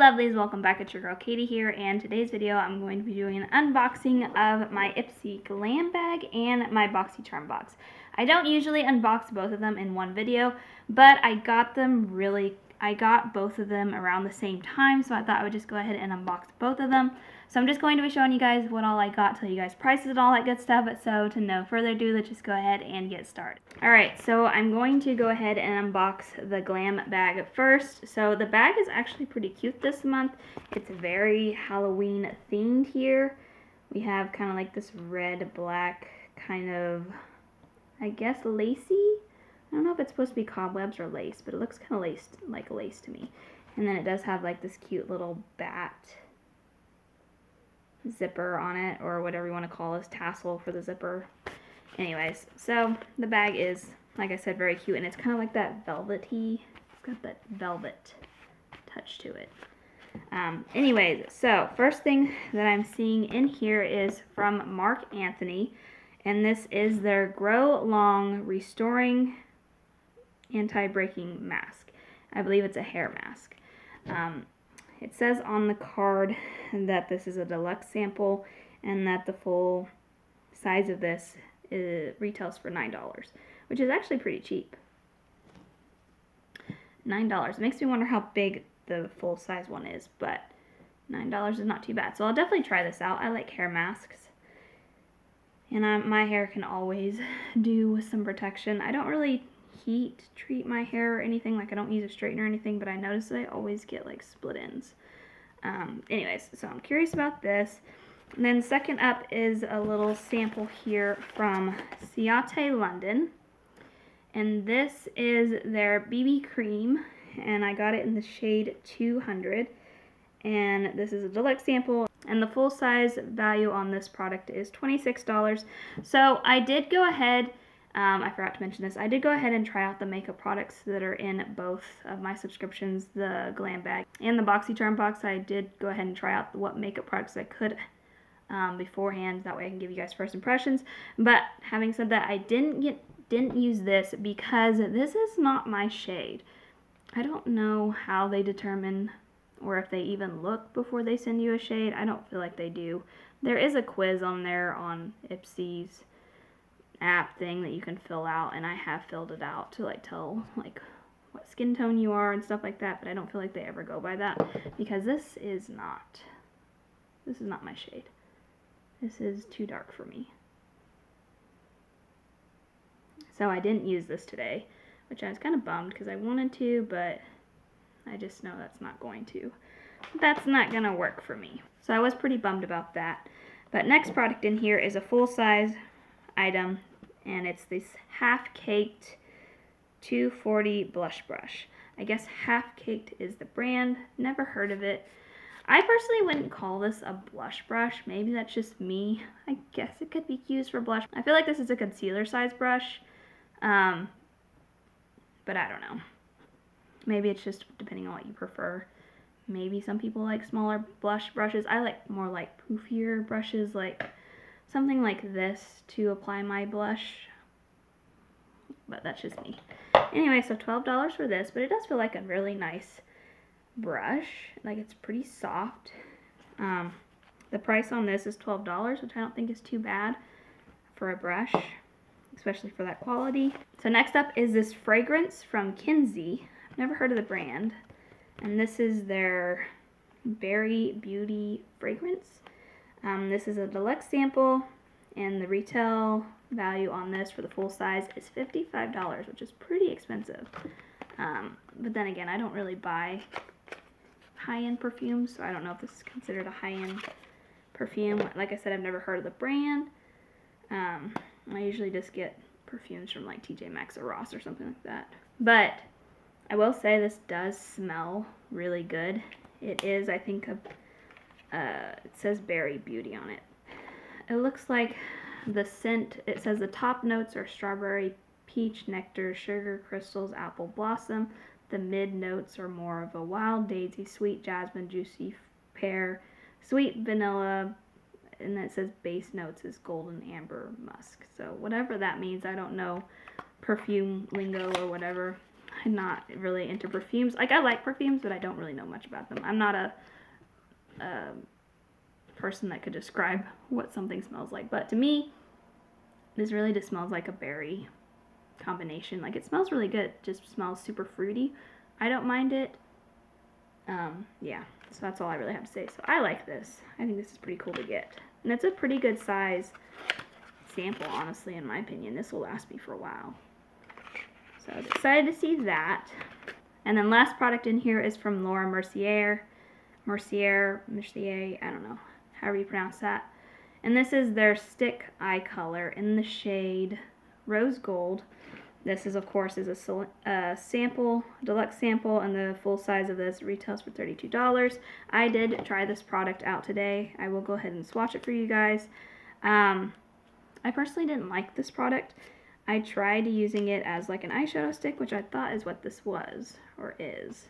lovelies, welcome back. It's your girl Katie here, and today's video I'm going to be doing an unboxing of my Ipsy Glam Bag and my Boxycharm box. I don't usually unbox both of them in one video, but I got both of them around the same time, so I thought I would just go ahead and unbox both of them. So I'm just going to be showing you guys what all I got, tell you guys prices and all that good stuff. So to no further ado, let's just go ahead and get started. Alright, so I'm going to go ahead and unbox the Glam Bag first. So the bag is actually pretty cute this month. It's very Halloween themed here. We have kind of like this red, black, kind of, I guess, lacy. I don't know if it's supposed to be cobwebs or lace, but it looks kind of laced, like lace to me. And then it does have like this cute little bat zipper on it, or whatever you want to call this, tassel for the zipper. Anyways, so the bag is, like I said, very cute, and it's kind of like that velvety, it's got that velvet touch to it. Anyways, so first thing that I'm seeing in here is from Mark Anthony, and this is their Grow Long Restoring Anti-Breaking Mask. I believe it's a hair mask. It says on the card that this is a deluxe sample and that the full size of this retails for $9, which is actually pretty cheap. $9. It makes me wonder how big the full size one is, but $9 is not too bad. So I'll definitely try this out. I like hair masks, and my hair can always do with some protection. I don't really heat treat my hair or anything, like I don't use a straightener or anything, but I notice that I always get like split ends. Anyways, so I'm curious about this. And then second up is a little sample here from Ciate London, and this is their BB cream, and I got it in the shade 200, and this is a deluxe sample, and the full size value on this product is $26. So I did go ahead, I forgot to mention this, I did go ahead and try out the makeup products that are in both of my subscriptions, the Glam Bag and the Boxycharm box. I did go ahead and try out what makeup products I could beforehand, that way I can give you guys first impressions. But having said that, I didn't use this because this is not my shade. I don't know how they determine, or if they even look before they send you a shade. I don't feel like they do. There is a quiz on there on Ipsy's app thing that you can fill out, and I have filled it out to like tell like what skin tone you are and stuff like that, but I don't feel like they ever go by that, because this is not my shade. This is too dark for me. So I didn't use this today, which I was kind of bummed because I wanted to, but I just know that's not going to work for me. So I was pretty bummed about that. But next product in here is a full-size item, and it's this Half-Caked 240 blush brush. I guess Half-Caked is the brand. Never heard of it. I personally wouldn't call this a blush brush. Maybe that's just me. I guess it could be used for blush. I feel like this is a concealer size brush, but I don't know. Maybe it's just depending on what you prefer. Maybe some people like smaller blush brushes. I like more like poofier brushes, like something like this to apply my blush, but that's just me. Anyway, so $12 for this, but it does feel like a really nice brush. Like, it's pretty soft. The price on this is $12, which I don't think is too bad for a brush, especially for that quality. So next up is this fragrance from Kinsey. I've never heard of the brand, and this is their Berry Beauty fragrance. This is a deluxe sample, and the retail value on this for the full size is $55, which is pretty expensive. But then again, I don't really buy high-end perfumes, so I don't know if this is considered a high-end perfume. Like I said, I've never heard of the brand. I usually just get perfumes from like TJ Maxx or Ross or something like that. But I will say this does smell really good. It is, I think, it says Berry Beauty on it. It looks like the scent, it says the top notes are strawberry, peach, nectar, sugar, crystals, apple blossom. The mid notes are more of a wild daisy, sweet jasmine, juicy pear, sweet vanilla, and then it says base notes is golden amber musk. So whatever that means, I don't know perfume lingo or whatever. I'm not really into perfumes. Like, I like perfumes, but I don't really know much about them. I'm not a person that could describe what something smells like. But to me, this really just smells like a berry combination. Like, it smells really good. It just smells super fruity. I don't mind it. Yeah, so that's all I really have to say. So I like this. I think this is pretty cool to get. And it's a pretty good size sample, honestly, in my opinion. This will last me for a while. So I was excited to see that. And then last product in here is from Laura Mercier, I don't know, however you pronounce that. And this is their stick eye color in the shade Rose Gold. This is, of course, is a sample, deluxe sample, and the full size of this retails for $32. I did try this product out today. I will go ahead and swatch it for you guys. I personally didn't like this product. I tried using it as like an eyeshadow stick, which I thought is what this was, or is.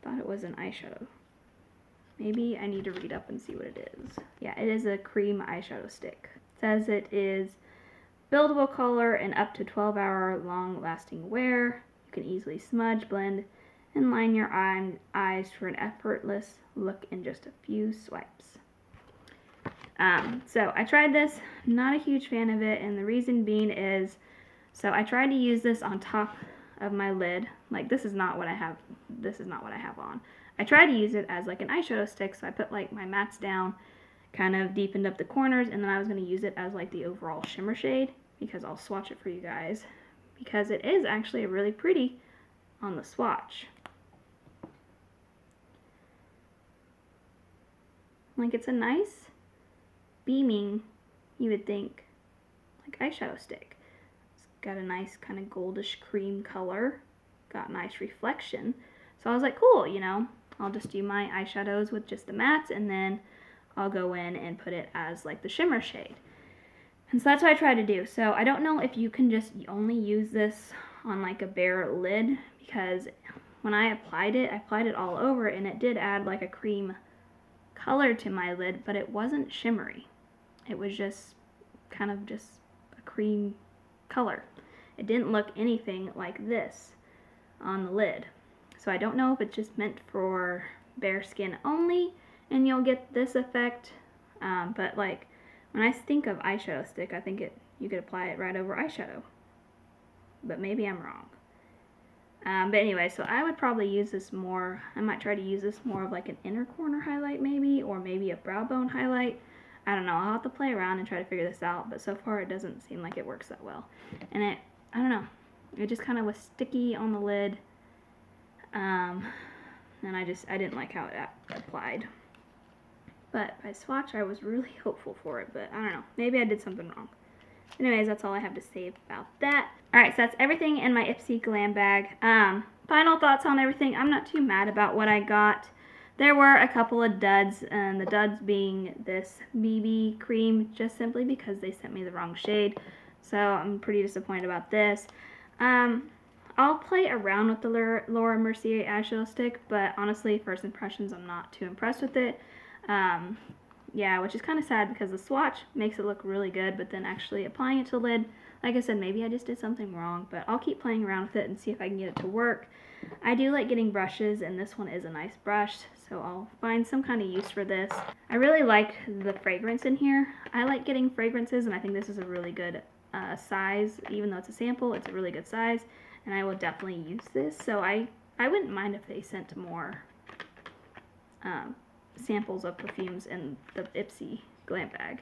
Thought it was an eyeshadow. Maybe I need to read up and see what it is. Yeah, it is a cream eyeshadow stick. It says it is buildable color and up to 12-hour long-lasting wear. You can easily smudge, blend, and line your eyes for an effortless look in just a few swipes. So I tried this, not a huge fan of it, and the reason being is, so I tried to use this on top of my lid. Like, this is not what I have on. I tried to use it as like an eyeshadow stick, so I put like my mattes down, kind of deepened up the corners, and then I was going to use it as like the overall shimmer shade, because I'll swatch it for you guys, because it is actually really pretty on the swatch. Like, it's a nice beaming, you would think, like eyeshadow stick. It's got a nice kind of goldish cream color, got nice reflection. So I was like, cool, you know, I'll just do my eyeshadows with just the mattes, and then I'll go in and put it as like the shimmer shade. And so that's what I tried to do. So I don't know if you can just only use this on like a bare lid, because when I applied it all over, and it did add like a cream color to my lid, but it wasn't shimmery. It was just kind of just a cream color. It didn't look anything like this on the lid. So I don't know if it's just meant for bare skin only and you'll get this effect, but like when I think of eyeshadow stick, I think you could apply it right over eyeshadow, but maybe I'm wrong. But anyway, so I would probably use this more. I might try to use this more of like an inner corner highlight maybe, or maybe a brow bone highlight. I don't know. I'll have to play around and try to figure this out, but so far it doesn't seem like it works that well. And I don't know. It just kind of was sticky on the lid. And I didn't like how it applied. But by swatch, I was really hopeful for it, but I don't know. Maybe I did something wrong. Anyways, that's all I have to say about that. Alright, so that's everything in my Ipsy Glam Bag. Final thoughts on everything. I'm not too mad about what I got. There were a couple of duds, and the duds being this BB cream, just simply because they sent me the wrong shade. So I'm pretty disappointed about this. I'll play around with the Laura Mercier eyeshadow stick, but honestly, first impressions, I'm not too impressed with it. Yeah, which is kind of sad because the swatch makes it look really good, but then actually applying it to the lid, like I said, maybe I just did something wrong, but I'll keep playing around with it and see if I can get it to work. I do like getting brushes, and this one is a nice brush, so I'll find some kind of use for this. I really like the fragrance in here. I like getting fragrances, and I think this is a really good size. Even though it's a sample, it's a really good size, and I will definitely use this, so I wouldn't mind if they sent more samples of perfumes in the Ipsy Glam Bag.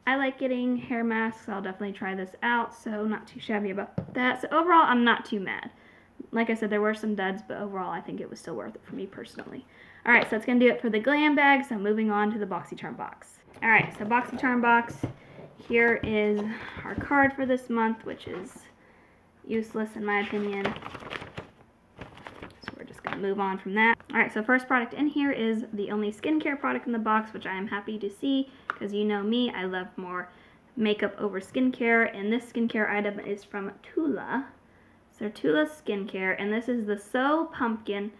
I like getting hair masks. I'll definitely try this out, so not too shabby about that. So overall, I'm not too mad. Like I said, there were some duds, but overall, I think it was still worth it for me personally. Alright, so that's going to do it for the Glam Bag, so moving on to the Boxycharm box. Alright, so Boxycharm box. Here is our card for this month, which is useless in my opinion. So we're just going to move on from that. Alright, so first product in here is the only skincare product in the box, which I am happy to see, because you know me, I love more makeup over skincare, and this skincare item is from Tula. So Tula Skincare, and this is the So Pumpkin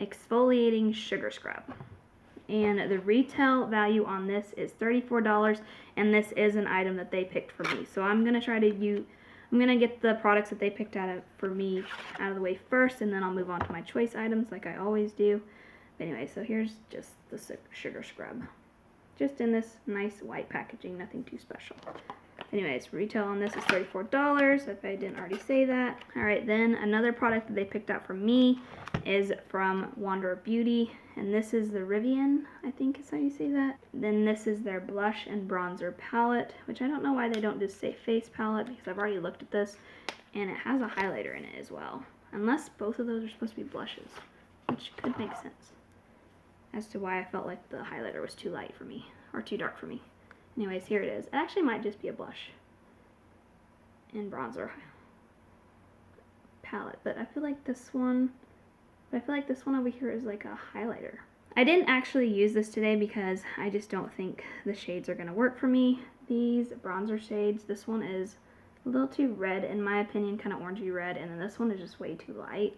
Exfoliating Sugar Scrub. And the retail value on this is $34, and this is an item that they picked for me. So I'm going to try to I'm going to get the products that they picked out for me out of the way first, and then I'll move on to my choice items like I always do. But anyway, so here's just the sugar scrub. Just in this nice white packaging, nothing too special. Anyways, retail on this is $34, if I didn't already say that. Alright, then another product that they picked out for me is from Huda Beauty, and this is the Rivian, I think is how you say that. Then this is their blush and bronzer palette, which I don't know why they don't just say face palette, because I've already looked at this, and it has a highlighter in it as well. Unless both of those are supposed to be blushes, which could make sense as to why I felt like the highlighter was too light for me, or too dark for me. Anyways, here it is. It actually might just be a blush and bronzer palette, but I feel like this one over here is like a highlighter. I didn't actually use this today because I just don't think the shades are going to work for me. These bronzer shades, this one is a little too red in my opinion, kind of orangey red, and then this one is just way too light.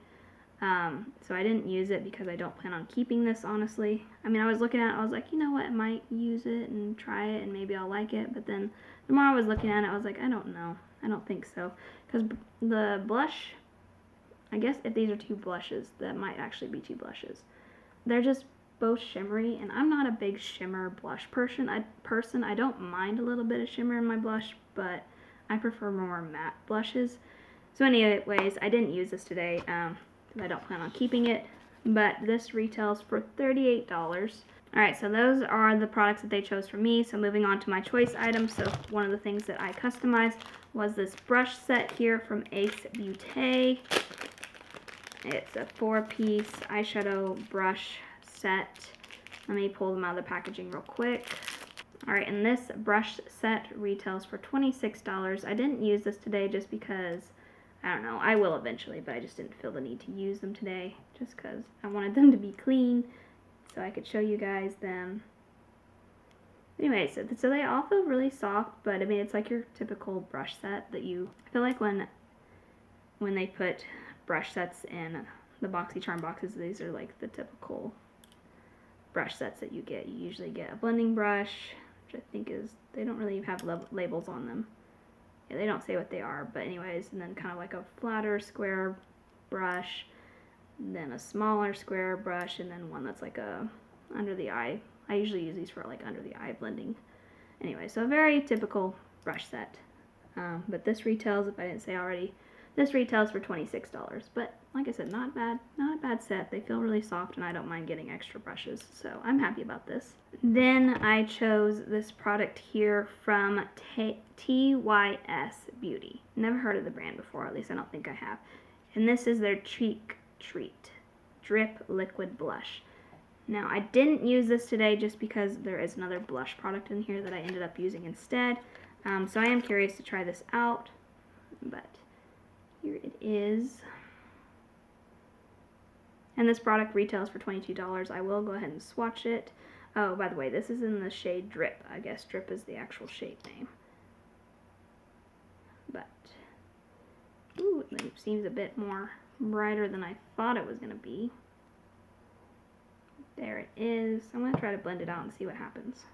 So I didn't use it because I don't plan on keeping this, honestly. I mean, I was looking at it, I was like, you know what, I might use it and try it and maybe I'll like it, but then the more I was looking at it, I was like, I don't know. I don't think so. Because the blush, I guess if these are two blushes, that might actually be two blushes. They're just both shimmery, and I'm not a big shimmer blush person. I don't mind a little bit of shimmer in my blush, but I prefer more matte blushes. So anyways, I didn't use this today. I don't plan on keeping it, but this retails for $38. Alright, so those are the products that they chose for me. So moving on to my choice items. So one of the things that I customized was this brush set here from Tys Beauty. It's a 4-piece eyeshadow brush set. Let me pull them out of the packaging real quick. Alright, and this brush set retails for $26. I didn't use this today just because, I don't know, I will eventually, but I just didn't feel the need to use them today just because I wanted them to be clean so I could show you guys them. Anyway, so they all feel really soft, but I mean, it's like your typical brush set that I feel like when they put brush sets in the Boxycharm boxes, these are like the typical brush sets that you get. You usually get a blending brush, which I think is, they don't really have labels on them. Yeah, they don't say what they are, but anyways, and then kind of like a flatter square brush, then a smaller square brush, and then one that's like a under the eye. I usually use these for like under the eye blending. Anyway, so a very typical brush set. But this retails, if I didn't say already, this retails for $26. But like I said, not a bad set. They feel really soft, and I don't mind getting extra brushes, so I'm happy about this. Then I chose this product here from Tys Beauty. Never heard of the brand before, at least I don't think I have. And this is their Cheek Treat Drip Liquid Blush. Now, I didn't use this today just because there is another blush product in here that I ended up using instead. So I am curious to try this out, but here it is. And this product retails for $22. I will go ahead and swatch it. Oh, by the way, this is in the shade Drip. I guess Drip is the actual shade name. But, ooh, it seems a bit more brighter than I thought it was going to be. There it is. I'm going to try to blend it out and see what happens.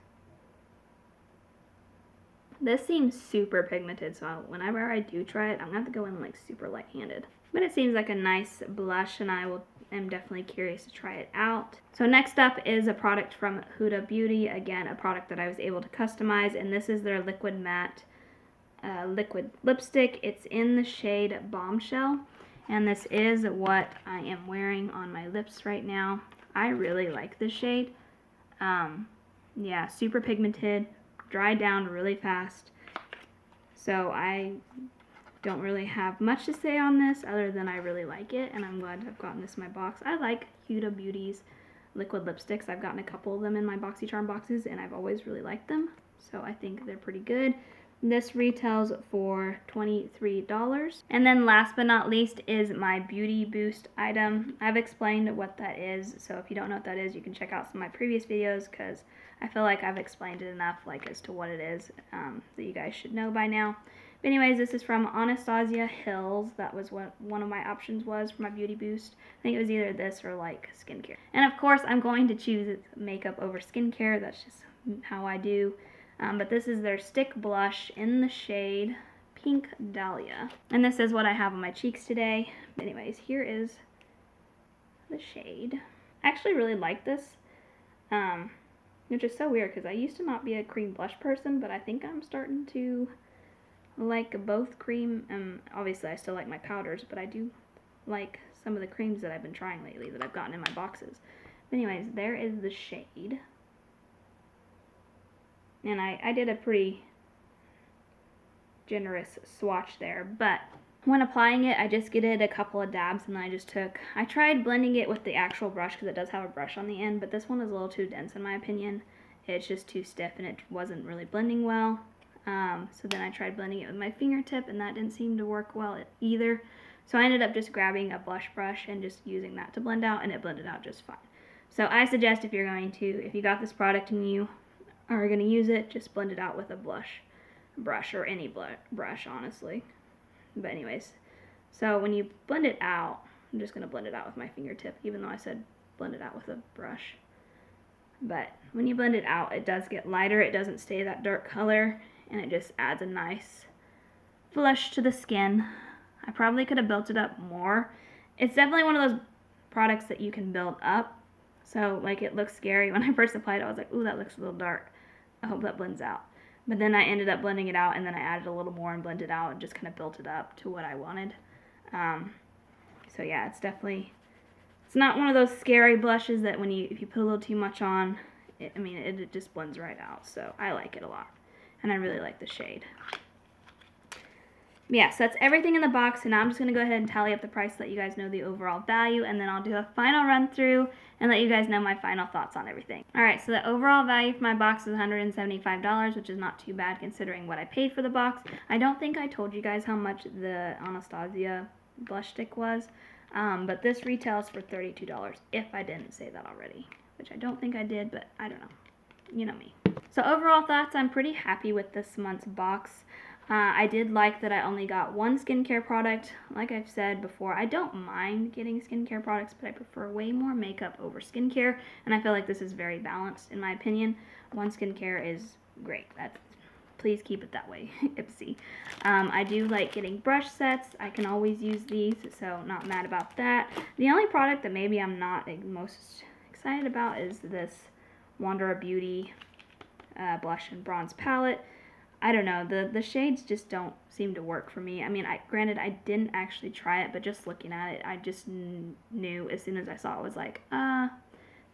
This seems super pigmented, so whenever I do try it, I'm going to have to go in like super light-handed. But it seems like a nice blush, and I am definitely curious to try it out. So next up is a product from Huda Beauty. Again, a product that I was able to customize, and this is their liquid matte liquid lipstick. It's in the shade Bombshell, and this is what I am wearing on my lips right now. I really like this shade. Yeah, super pigmented, dried down really fast. So I don't really have much to say on this other than I really like it, and I'm glad I've gotten this in my box. I like Huda Beauty's liquid lipsticks. I've gotten a couple of them in my Boxycharm boxes, and I've always really liked them. So I think they're pretty good. This retails for $23. And then last but not least is my Beauty Boost item. I've explained what that is, so if you don't know what that is, you can check out some of my previous videos because I feel like I've explained it enough as to what it is that you guys should know by now. But anyways, this is from Anastasia Hills. That was what one of my options was for my Beauty Boost. I think it was either this or like skincare. And of course, I'm going to choose makeup over skincare. That's just how I do. But this is their stick blush in the shade Pink Dahlia. And this is what I have on my cheeks today. Anyways, here is the shade. I actually really like this, which is so weird because I used to not be a cream blush person, but I think I'm starting to like both cream, and obviously I still like my powders, but I do like some of the creams that I've been trying lately that I've gotten in my boxes. But anyways, there is the shade. And I did a pretty generous swatch there, but when applying it, I just did a couple of dabs, and then I tried blending it with the actual brush because it does have a brush on the end, but this one is a little too dense in my opinion. It's just too stiff and it wasn't really blending well. So then I tried blending it with my fingertip, and that didn't seem to work well either. So I ended up just grabbing a blush brush and just using that to blend out, and it blended out just fine. So I suggest if you got this product and you are going to use it, just blend it out with a brush or any brush, honestly. But anyways, so when you blend it out, I'm just going to blend it out with my fingertip, even though I said blend it out with a brush. But when you blend it out, it does get lighter. It doesn't stay that dark color, and it just adds a nice flush to the skin. I probably could have built it up more. It's definitely one of those products that you can build up. So, like, it looks scary. When I first applied it, I was like, ooh, that looks a little dark. I hope that blends out. But then I ended up blending it out, and then I added a little more and blended it out and just kind of built it up to what I wanted. So yeah, it's not one of those scary blushes that if you put a little too much on, it just blends right out. So I like it a lot, and I really like the shade. Yeah, so that's everything in the box, and now I'm just going to go ahead and tally up the price so that you guys know the overall value, and then I'll do a final run through and let you guys know my final thoughts on everything. Alright, so the overall value for my box is $175, which is not too bad considering what I paid for the box. I don't think I told you guys how much the Anastasia blush stick was, but this retails for $32, if I didn't say that already, which I don't think I did, but I don't know. You know me. So overall thoughts, I'm pretty happy with this month's box. I did like that I only got one skincare product. Like I've said before, I don't mind getting skincare products, but I prefer way more makeup over skincare, and I feel like this is very balanced in my opinion. One skincare is great. Please keep it that way, Ipsy. I do like getting brush sets. I can always use these, so not mad about that. The only product that maybe I'm not most excited about is this Huda Beauty blush and bronze palette. I don't know, the shades just don't seem to work for me. I mean, granted, I didn't actually try it, but just looking at it, I just knew as soon as I saw it, was like,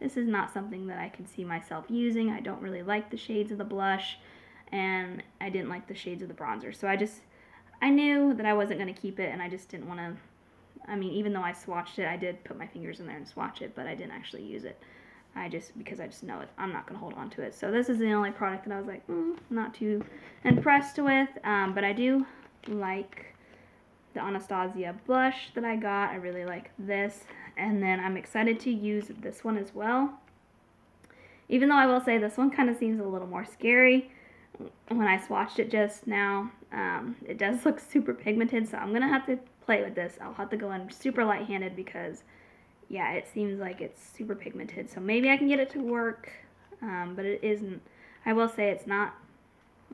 this is not something that I can see myself using. I don't really like the shades of the blush, and I didn't like the shades of the bronzer. So I knew that I wasn't going to keep it, and I just didn't want to, even though I swatched it, I did put my fingers in there and swatch it, but I didn't actually use it. Because I just know it, I'm not going to hold on to it. So this is the only product that I was like, not too impressed with. But I do like the Anastasia blush that I got. I really like this. And then I'm excited to use this one as well. Even though I will say this one kind of seems a little more scary. When I swatched it just now, it does look super pigmented. So I'm going to have to play with this. I'll have to go in super light-handed because yeah, it seems like it's super pigmented, so maybe I can get it to work, but it isn't. I will say it's not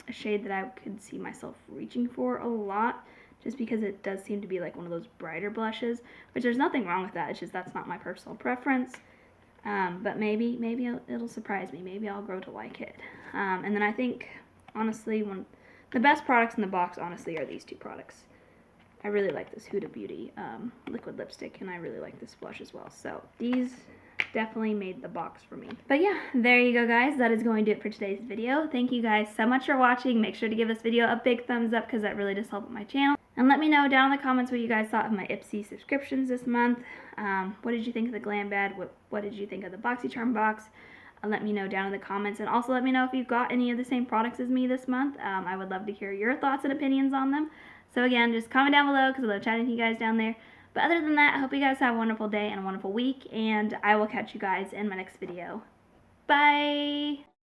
a shade that I could see myself reaching for a lot, just because it does seem to be like one of those brighter blushes, which there's nothing wrong with that. It's just that's not my personal preference, but maybe it'll surprise me. Maybe I'll grow to like it. And then I think, honestly, the best products in the box, honestly, are these two products. I really like this Huda Beauty liquid lipstick, and I really like this blush as well. So these definitely made the box for me. But yeah, there you go, guys. That is going to do it for today's video. Thank you guys so much for watching. Make sure to give this video a big thumbs up because that really does help with my channel. And let me know down in the comments what you guys thought of my Ipsy subscriptions this month. What did you think of the Glam Bag? What did you think of the Boxycharm box? Let me know down in the comments, and also let me know if you've got any of the same products as me this month. I would love to hear your thoughts and opinions on them. So again, just comment down below because I love chatting to you guys down there. But other than that, I hope you guys have a wonderful day and a wonderful week, and I will catch you guys in my next video. Bye!